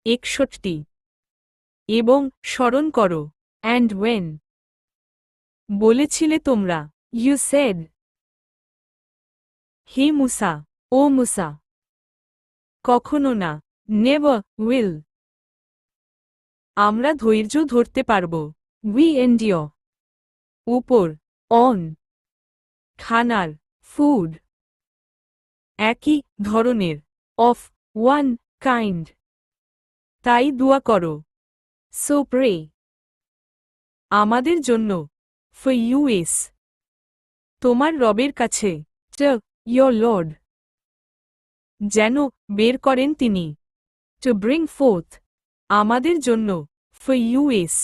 61 এবং স্মরণ করো and when বলেছিলে তোমরা you said হে মুসা ও মুসা কখনো না never will আমরা ধৈর্য ধরতে পারব we endure উপর on খানার food একই ধরনের of one kind তাই দোয়া করো so pray আমাদের জন্য for you is তোমার রবের কাছে to your Lord যেন বের করেন তিনি to bring forth আমাদের জন্য for you is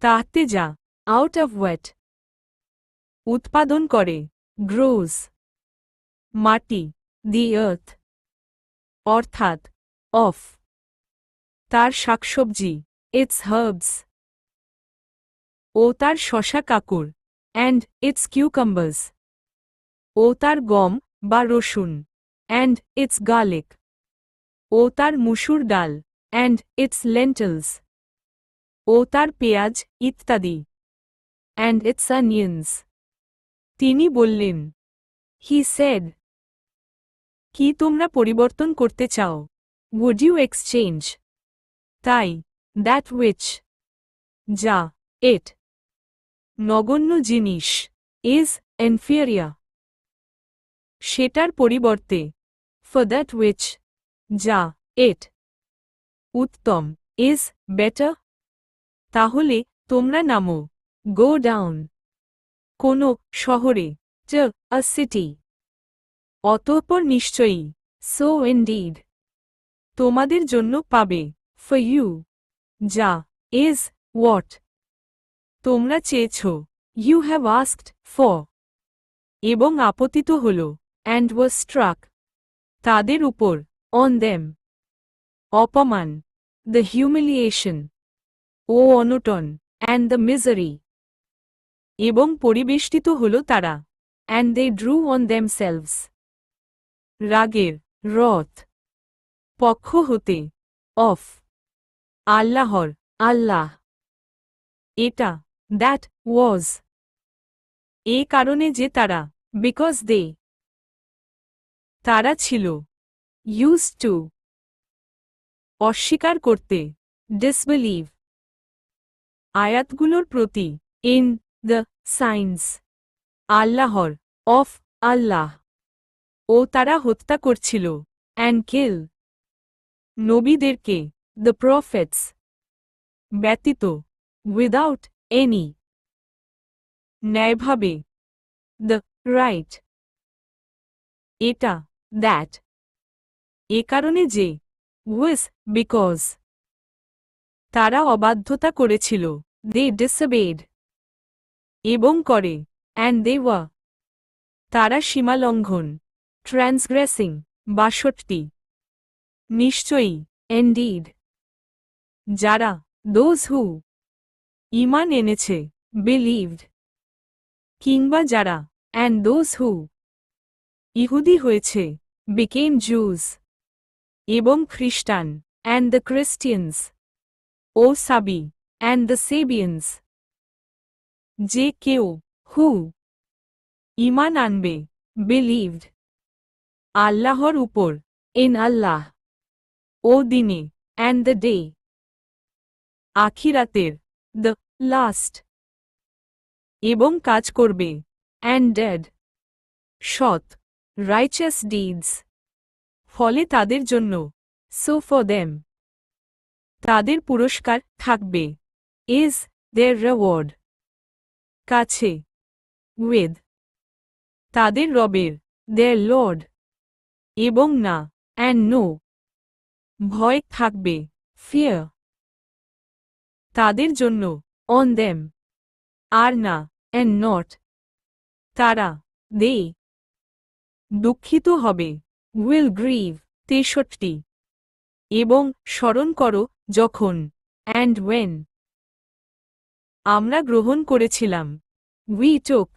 তাহতে যা out of what উৎপাদন করে grows মাটি the earth অর্থাৎ of তার শাকসবজি its herbs ও তার শশা কাকুর and its cucumbers ও তার গম বা রসুন and its garlic ও তার মুসুর ডাল and its lentils ও তার পেঁয়াজ ইত্যাদি and its onions তিনি বললেন he said কি তোমরা পরিবর্তন করতে চাও would you exchange তাই that which যা it নগণ্য জিনিস is inferior সেটার পরিবর্তে for that which যা it উত্তম is better তাহলে তোমরা নামো go down কোনো শহরে to a city অতঃপর নিশ্চয়ই so indeed তোমাদের জন্য পাবে for you যা is what তোমরা চেয়েছ you have asked for এবং আপতিত হল and was struck তাদের উপর on them অপমান the humiliation ও অনটন and the misery এবং পরিবেষ্টিত হল তারা and they drew on themselves রাগের রথ পক্ষ হতে of আল্লাহর আল্লাহ এটা that was এ কারণে যে তারা because they তারা ছিল used to অস্বীকার করতে disbelieve আয়াতগুলোর প্রতি in the signs আল্লাহর of আল্লাহ ও তারা হত্যা করছিল and kill নবীদেরকে the prophets ব্যতীত without any ন্যায়ভাবে the right এটা that এ কারণে যে was because তারা অবাধ্যতা করেছিল they disobeyed এবং করে and they were তারা সীমালঙ্ঘন transgressing 62 নিশ্চয়ই indeed যারা those who ঈমান এনেছে believed কিংবা যারা and those who ইহুদি হয়েছে became Jews এবং খ্রিস্টান and the Christians ও সাবি and the Sabians যে কেউ who ঈমান আনবে believed আল্লাহর উপর in Allah ও দিনে and the day আখিরাতের the last এবং কাজ করবে and did সৎ righteous deeds ফলে তাদের জন্য so for them তাদের পুরস্কার থাকবে is their reward কাছে with তাদের রবের their Lord এবং না and no ভয় থাকবে fear তাদের জন্য on them আর না and not তারা they দুঃখিত হবে will grieve 63 এবং স্মরণ করো যখন and when আমরা গ্রহণ করেছিলাম we took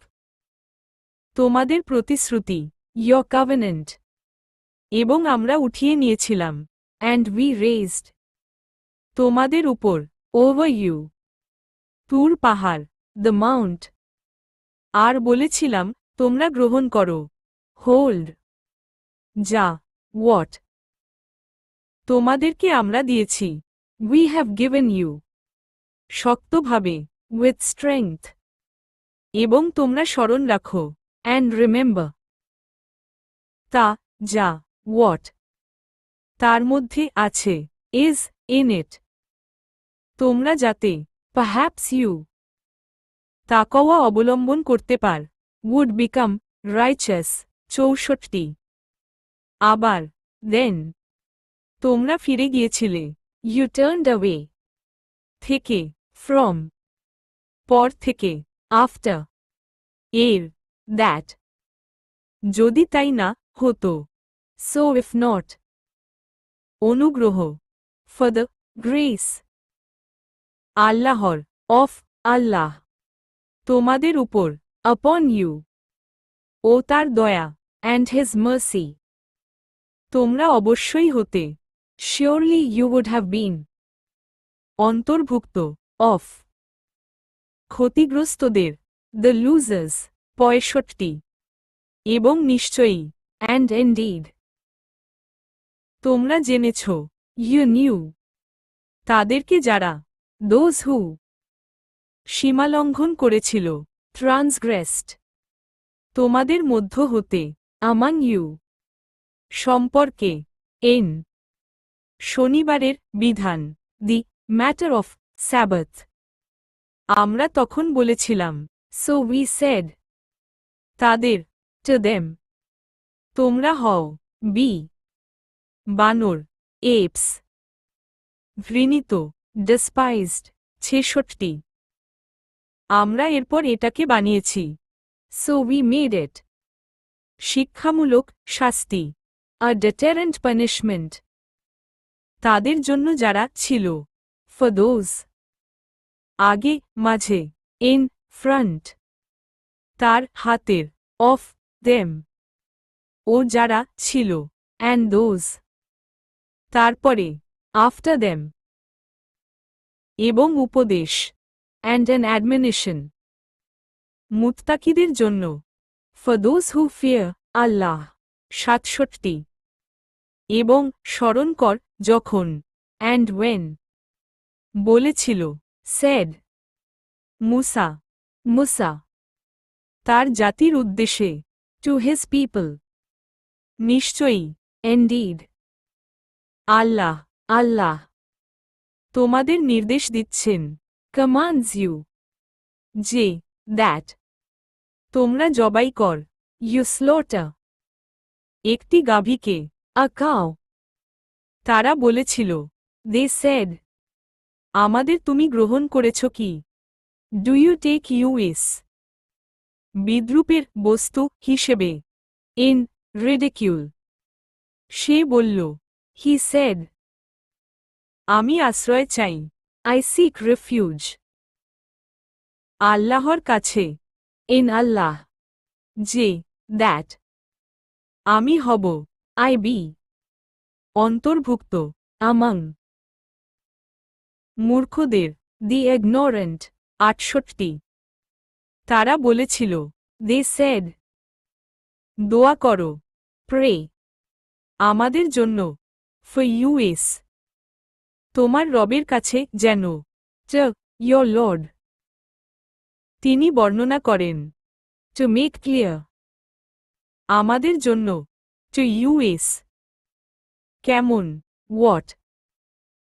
তোমাদের প্রতিশ্রুতি your covenant এবং আমরা উঠিয়ে নিয়েছিলাম and we raised তোমাদের উপর over you তুর পাহাড় the mount আর বলেছিলাম তোমরা গ্রহণ করো hold যা what তোমাদেরকে আমরা দিয়েছি we have given you শক্তভাবে with strength এবং তোমরা স্মরণ রাখো and remember তা যা what তার মধ্যে আছে is in it তোমরা যাতে perhaps you তাকওয়া অবলম্বন করতে পার would become righteous 64 আবার then তোমরা ফিরে গিয়েছিলে you turned away থেকে from পর থেকে after এর that যদি তাই না হতো so if not অনুগ্রহ for the grace আল্লাহর of আল্লাহ তোমাদের উপর upon you ও তার দয়া and his mercy তোমরা অবশ্যই হতে surely you would have been অন্তর্ভুক্ত of ক্ষতিগ্রস্তদের the losers 65 এবং নিশ্চয়ই and indeed তোমরা জেনেছ you knew তাদেরকে যারা those who সীমালঙ্ঘন করেছিল transgressed তোমাদের মধ্য হতে among you সম্পর্কে in শনিবারের বিধান the matter of Sabbath আমরা তখন বলেছিলাম so we said তাদের to them তোমরা হও be বানর apes ঘৃণিত despised 66 আমরা এরপর এটাকে বানিয়েছি so we made it শিক্ষামূলক শাস্তি a deterrent punishment তাদের জন্য যারা ছিল for those আগে মাঝে in front তার হাতের of them ও যারা ছিল and those তারপরে after them এবং উপদেশ and an admonition মুত্তাকিদের জন্য for those who fear Allah 67 এবং স্মরণ কর যখন and when বলেছিল said মুসা তার জাতির উদ্দেশ্যে to his people নিশ্চয়ই indeed আল্লাহ তোমাদের নির্দেশ দিচ্ছেন commands you যে that তোমরা জবাই কর you slaughter একটি গাভীকে a cow তারা বলেছিল they said আমাদের তুমি গ্রহণ করেছ কি do you take us বিদ্রূপের বস্তু হিসেবে in ridicule সে বলল he said আমি আশ্রয় চাই I seek refuge আল্লাহর কাছে in Allah যে that আমি হব I be অন্তর্ভুক্ত among মূর্খদের the ignorant 68 তারা বলেছিল they said দোয়া করো pray আমাদের জন্য for us তোমার রবের কাছে যেন to your Lord তিনি বর্ণনা করেন to make clear আমাদের জন্য to us কেমন what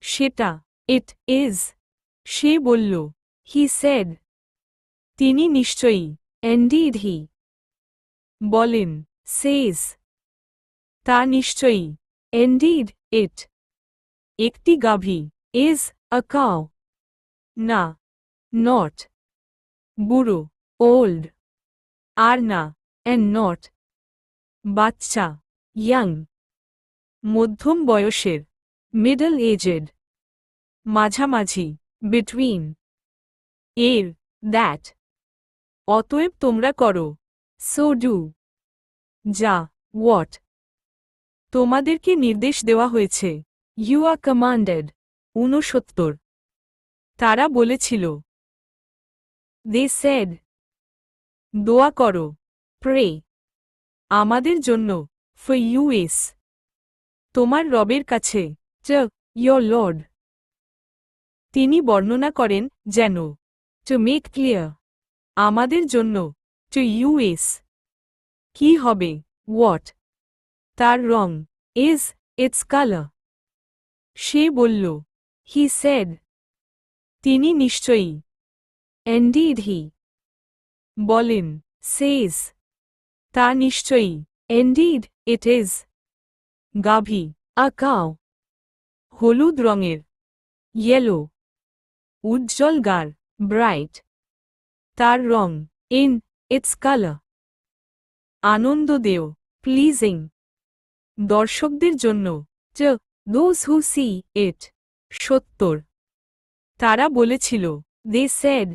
সেটা it is সে বলল he said তিনি নিশ্চয়ই indeed he বলেন says তা নিশ্চয়ই indeed it একটি গাভী is a cow না not বুড়ো old আর না and not বাচ্চা young মধ্যম বয়সের middle aged মাঝামাঝি between এর that অতএব তোমরা করো so do যা what তোমাদেরকে নির্দেশ দেওয়া হয়েছে ইউ আর কমান্ডেড 69 তারা বলেছিল দে সেড দোয়া করো প্রে আমাদের জন্য ফর ইউএস তোমার রবের কাছে চ ইয়োর লর্ড তিনি বর্ণনা করেন যেন টু মেক ক্লিয়ার আমাদের জন্য টু ইউএস কি হবে হোয়াট তার রং ইজ ইটস কালার সে বলল হি সেড তিনি নিশ্চয়ই ইনডিড হি বলেন সেজ তা নিশ্চয়ই ইনডিড ইট ইজ গাভী আ কাউ হলুদ রঙের ইয়েলো উজ্জ্বল গাঢ় ব্রাইট তার রং ইন ইটস কালার আনন্দ দেও প্লিজিং দর্শকদের জন্য চ দোজ হু সি ইট 70 তারা বলেছিল দে সেড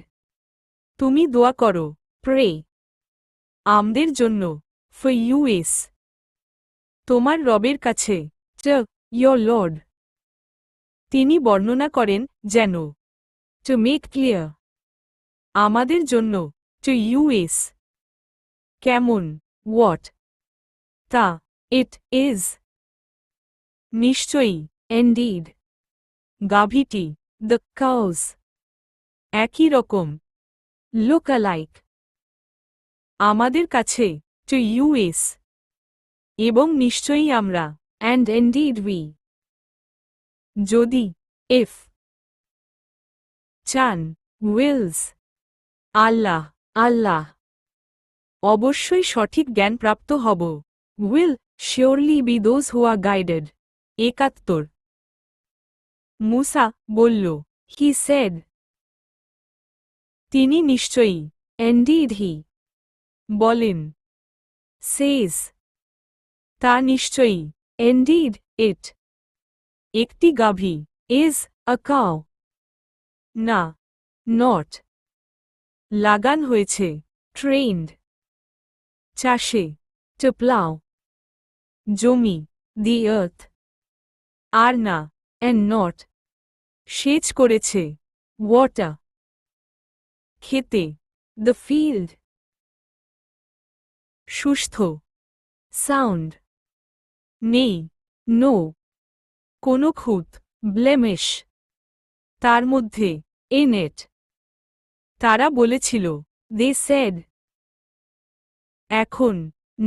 তুমি দোয়া করো প্রে আমাদের জন্য ফর ইউএস তোমার রবের কাছে চ ইয়োর লর্ড তিনি বর্ণনা করেন যেন টু মেক ক্লিয়ার আমাদের জন্য টু ইউএস কেমন হোয়াট তা ইট ইজ নিশ্চয়ই ইনডিড গাভীটি দ্য কাউজ একই রকম লুক অ্যালাইক আমাদের কাছে টু ইউএস এবং নিশ্চয়ই আমরা অ্যান্ড ইনডিড উই যদি ইফ চান উইলস আল্লাহ আল্লাহ অবশ্যই সঠিক জ্ঞানপ্রাপ্ত হব will surely be those who are guided 71 Musa বলল হি সেড তিনি নিশ্চয়ই ইনডিড হি বলেন সেজ তা নিশ্চয়ই ইনডিড ইট একটি গাভী ইজ আ কাউ না নট লাগান হয়েছে ট্রেন্ড চাষে টু প্লাউ জমি দি আর্থ আর না অ্যান্ড নট সেচ করেছে ওয়াটার খেতে দ্য ফিল্ড সুস্থ সাউন্ড নেই নো কোনো খুঁত ব্লেমিশ তার মধ্যে ইনেট তারা বলেছিল দে সেড এখন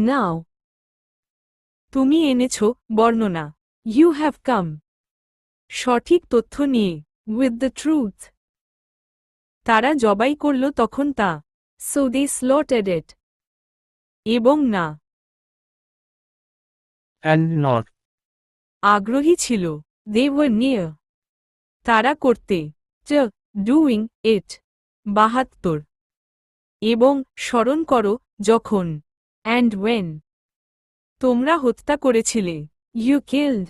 নাও তুমি এনেছ বর্ণনা ইউ হ্যাভ কাম সঠিক তথ্য নিয়ে উইথ দ্য ট্রুথ তারা জবাই করল তখন তা সো দে স্লটেড ইট এবং না and not, আগ্রহী ছিল দে ওয়ার নিয়ার তারা করতে চ ডুইং ইট 72 এবং স্মরণ করো যখন অ্যান্ড ওয়েন তোমরা হত্যা করেছিলে ইউ কিল্ড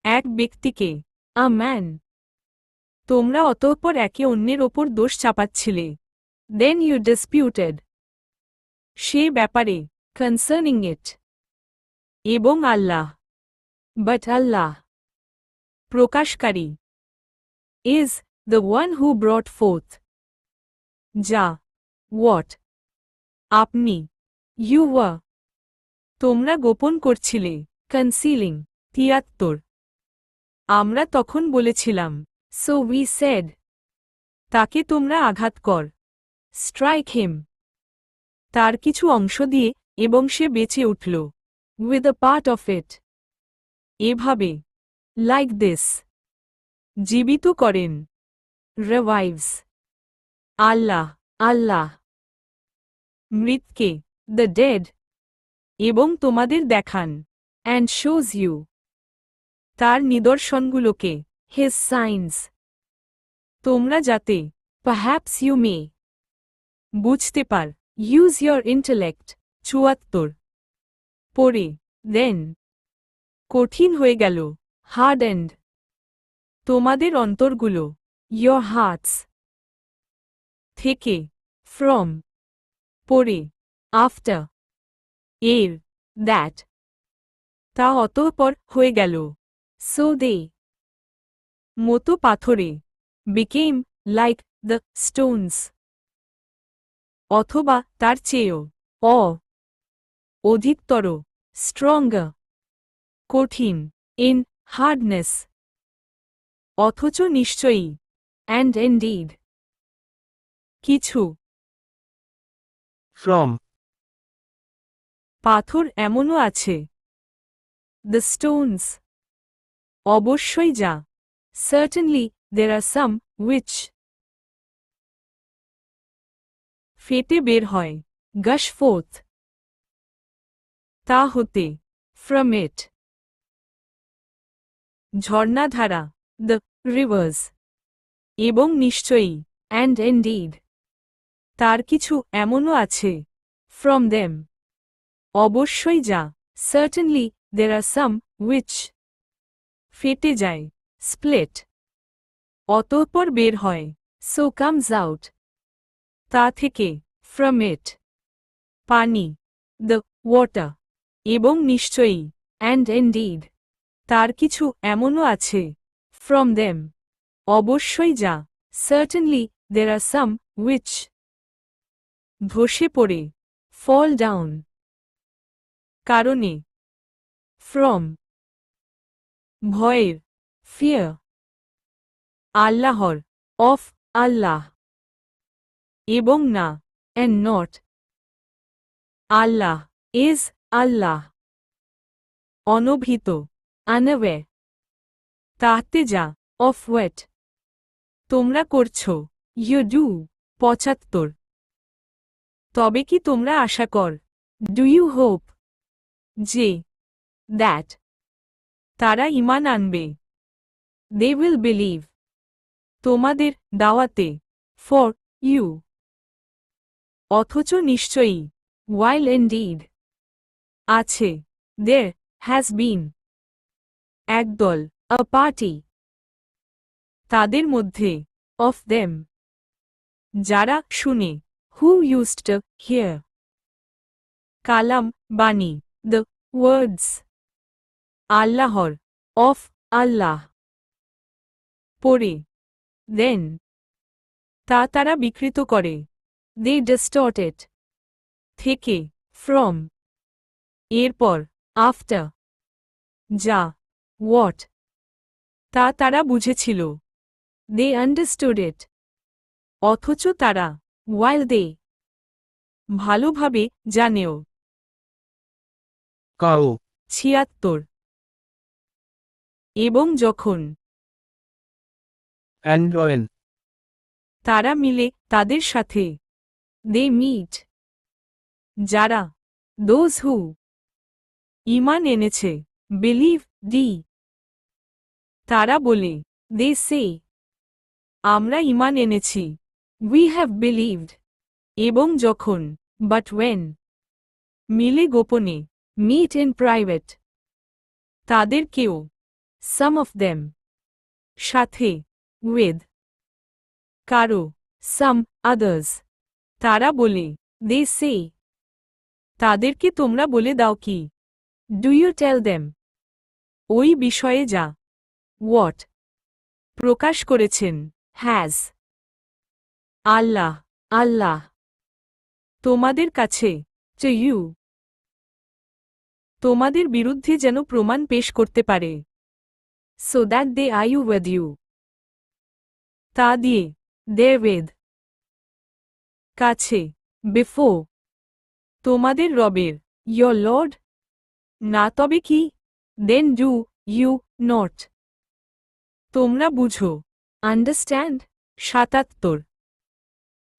এক ব্যক্তিকে আ ম্যান তোমরা অতঃপর একে অন্যের ওপর দোষ চাপাচ্ছিলে দেন ইউ ডিসপিউটেড সে ব্যাপারে কনসার্নিং ইট এবং আল্লাহ বাট আল্লাহ প্রকাশকারী is the one who brought forth যা হোয়াট আপনি ইউ ওয়ার তোমরা গোপন করছিলে কনসিলিং 73 আমরা তখন বলেছিলাম সো উই সেড তাকে তোমরা আঘাত কর স্ট্রাইক হিম তার কিছু অংশ দিয়ে এবং সে বেঁচে উঠল with a part of it এভাবে লাইক দিস জীবিত করেন রিভাইভস আল্লাহ আল্লাহ মৃতকে দ্য ডেড এবং তোমাদের দেখান অ্যান্ড শোজ ইউ তার নিদর্শনগুলোকে হিজ সাইন্স তোমরা যাতে পারহ্যাপস ইউ মে বুঝতে পার ইউজ ইয়োর ইন্টেলেক্ট 74 পরে দেন কঠিন হয়ে গেল হার্ড এন্ড তোমাদের অন্তরগুলো ইয়োর হার্টস থেকে ফ্রম পরে আফটার এর দ্যাট তা অতঃপর হয়ে গেল So they মতো পাথরে became like the stones অথবা তার চেয়েও অধিকতর stronger কঠিন in hardness অথচ নিশ্চয়ই and indeed কিছু from, পাথর এমনও আছে the stones অবশ্যই যা certainly there are some which ফেটে বের হয় gush forth তা হতে from it ঝর্ণাধারা the rivers এবং নিশ্চয়ই and indeed তার কিছু এমনও আছে from them অবশ্যই যা certainly there are some which ফেটে যায় split অতঃপর বের হয় so comes out তা থেকে from it পানি the water এবং নিশ্চয়ই and indeed তার কিছু এমনও আছে from them অবশ্যই যা certainly there are some which ধসে পড়ে fall down কারণে from ভয়ের fear আল্লাহর of আল্লাহ এবং না and not Allah is Allah অনভিত unaware তাহতে যা of what তোমরা করছো you do 75 তবে কি তোমরা আশা কর do you hope যে that তারা ঈমান আনবে they will believe তোমাদের দাওয়াতে for you অথচ নিশ্চয়ই while indeed আছে there has been একদল a party তাদের মধ্যে of them যারা শুনে who used to hear কালাম বাণী the words আল্লাহর of আল্লাহ পড়ে then তা তারা বিকৃত করে they distort it থেকে from এরপর after যা what তা তারা বুঝেছিল they understood it অথচ তারা while they ভালোভাবে জানেও cow, 76 এবং যখন and when, তারা মিলে তাদের সাথে they meet যারা those who ঈমান এনেছে believe দি তারা বলে they say আমরা ঈমান এনেছি we have believed এবং যখন but when মিলে গোপনে meet in private তাদের কেউ some of them সাথে with কারো some others তারা বলে they say তাদেরকে তোমরা বলে দাও কি do you tell them ওই বিষয়ে যা what প্রকাশ করেছেন has আল্লাহ আল্লাহ তোমাদের কাছে to you তোমাদের বিরুদ্ধে যেন প্রমাণ পেশ করতে পারে so that they argue with you তা দিয়ে therewith কাছে before তোমাদের রবের your Lord না তবে কি then do you not তোমরা বুঝো understand 77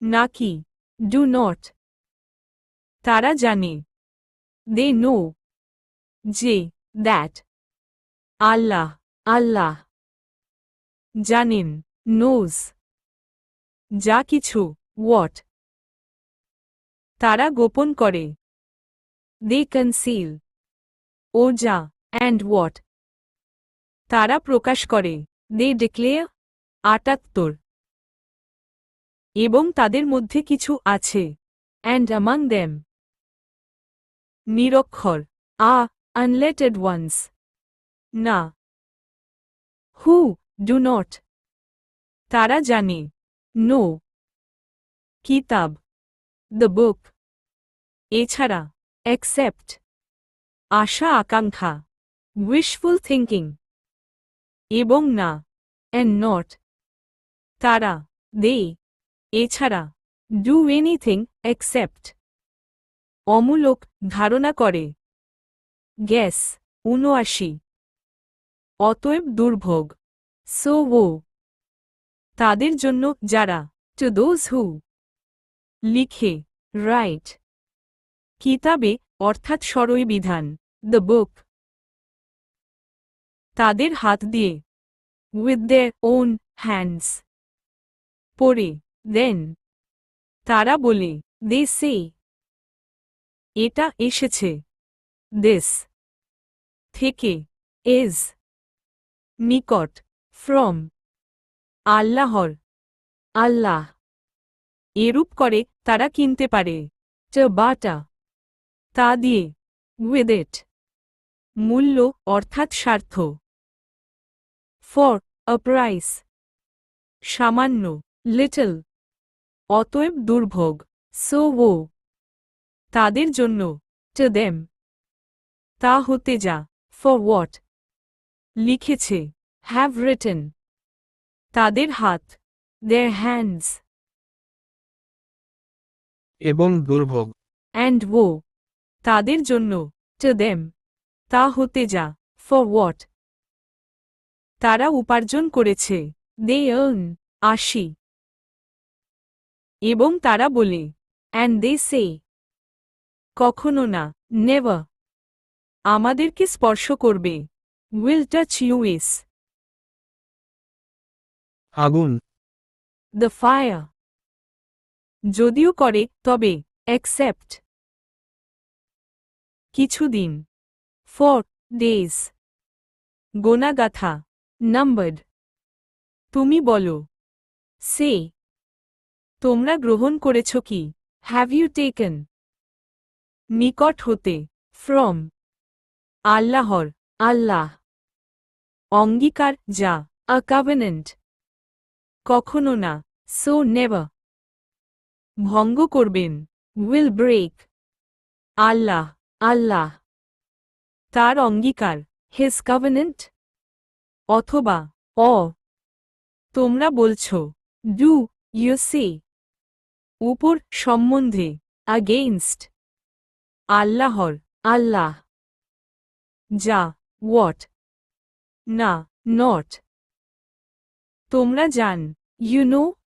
নাকি do not তারা জানে they know যে that আল্লাহ আল্লাহ জানেন knows যা কিছু what তারা গোপন করে they conceal ও যা and what তারা প্রকাশ করে they declare 78 এবং তাদের মধ্যে কিছু আছে and among them নিরক্ষর unlettered ones না হু ডু নট তারা জানে নো কিতাব দ্য বুক এছাড়া অ্যাকসেপ্ট আশা আকাঙ্ক্ষা উইশফুল থিঙ্কিং এবং না অ্যান্ড নট তারা দে এছাড়া ডু এনিথিং অ্যাকসেপ্ট অমূলক ধারণা করে গ্যাস ৭৯ অতএব দুর্ভোগ সো ও তাদের জন্য যারা টু দোজ হু লিখে রাইট কিতাবে অর্থাৎ সরই বিধান দ্য বুক তাদের হাত দিয়ে উইথ দেয়ার ওন হ্যান্ডস পড়ে দেন তারা বলে দে সে এটা এসেছে দিস থেকে এজ নিকট ফ্রম আল্লাহর আল্লাহ এরূপ করে তারা কিনতে পারে ট বাটা তা দিয়ে উইথ ইট মূল্য অর্থাৎ স্বার্থ ফর আ প্রাইস সামান্য লিটল অতএব দুর্ভোগ সো ও তাদের জন্য টু দেম তা হতে যা ফর হোয়াট লিখেছে হ্যাভ রিটেন তাদের হাত দেয়ার হ্যান্ডস এবং দুর্ভোগ অ্যান্ড ও তাদের জন্য টু দেম তা হতে যা ফর হোয়াট তারা উপার্জন করেছে দে আর্ন ৮০ এবং তারা বলে অ্যান্ড দে সে কখনো না নেভার আমাদেরকে স্পর্শ করবে উইল টাচ ইউএস আগুন দ্য ফায়ার যদিও করে তবে অ্যাকসেপ্ট কিছুদিন ফর ডেজ গোনাগাথা নাম্বারড তুমি বলো সে তোমরা গ্রহণ করেছ কি হ্যাভ ইউ টেকেন নিকট হতে ফ্রম আল্লাহর আল্লাহ অঙ্গীকার যা আ কাভেনেন্ট কখনো না সো নেভার ভঙ্গ করবেন উইল ব্রেক আল্লাহ আল্লাহ তার অঙ্গীকার হিজ কাভেনেন্ট অথবা তোমরা বলছ ডু ইউ সে উপর সম্বন্ধে আগেইনস্ট আল্লাহর আল্লাহ যা হোয়াট না নট তোমরা জান ইউ নো